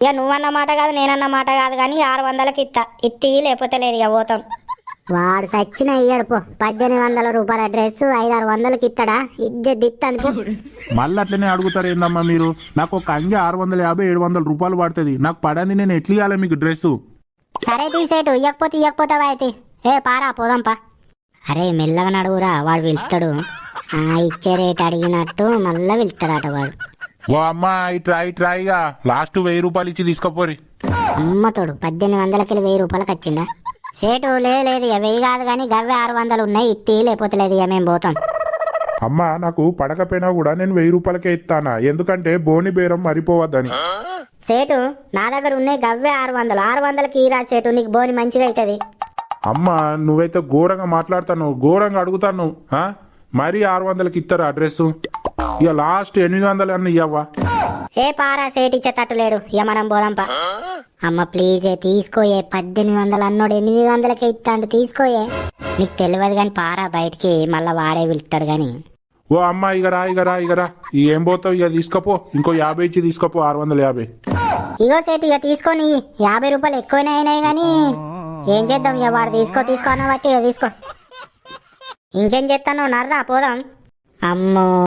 ఇక నువ్వన్న మాట కాదు నేనన్న మాట కాదు కానీ 600కి ఇత్తి లేకపోతే లేదు ఇక పోతాం. వాడు సచ్చిన ఇయ్యాడు పో. 1800 రూపాయల డ్రెస్ 500-600కి ఇస్తాడా? ఇజ్జత్ ఇస్తాను. మళ్ళీ అట్లనే అడుగుతారు ఏందమ్మా మీరు? నాకు ఒక అంగి 650-700 రూపాయలు పడుతుంది. నాకు పడంది, నేను ఎట్లా ఇవ్వాలి మీకు డ్రెస్సు? సరే తీసేటు, ఇయ్యకపోతావా అయితే? పారా పోదాంపా. అరే మెల్లగా నడువురా, వాడు వెళ్తాడు. ఇచ్చే రేట్ అడిగినట్టు మళ్ళా వెళ్తాడట వాడు. ఓ అమ్మా ఇట్రాయిగా లాస్ట్ 1000 రూపాయలు ఇచ్చి తీసుకోపోరి. అమ్మతోడు 1800కి 1000 రూపాయలకి వచ్చిండా? సేటు లేదు 1000 కాదు కానీ గవ్వే 600 ఉన్నాయి, ఇత్తి లేకపోతే లేదు ఇక మేము పోతాం. అమ్మా నాకు పడకపోయినా కూడా నేను 1000 రూపాయలకే ఇస్తానా, ఎందుకంటే బోని బేరం మరిపోవద్దని. సేటు నా దగ్గర ఉన్నాయి గవ్వే 600కి ఈరా సేటు, నీకు బోని మంచిగా అవుతుంది. అమ్మా నువ్వైతే ఘోరంగా మాట్లాడతాను, ఘోరంగా అడుగుతాను. మరీ 600కి ఇస్తారా డ్రెస్సు? ఇక లాస్ట్ 800 అన్న ఇవ్వవా? పారా సేటు ఇచ్చేటట్టు లేడు, ఇక మనం పోదాంపా. అమ్మ ప్లీజే తీసుకోయే, 1800 అన్నోడు 800కే ఇస్తాడు, తీసుకోయే. నీకు తెలియదు కానీ పారా బయటికి, మళ్ళా వాడే వెళ్తాడు గాని. ఓ అమ్మా ఇగరా ఏం పోతావు? ఇక తీసుకోపో, ఇంకో 50 ఇచ్చి తీసుకోపో. 650. ఇగో సేటు ఇక తీసుకొని 50 రూపాయలు ఎక్కువనే అయినాయి గాని ఏం చేద్దాం, ఇక వాడు తీసుకో అన్న బట్టి ఇక తీసుకో. ఇంకేం చేస్తాను నర్రా పోదాం. అమ్మో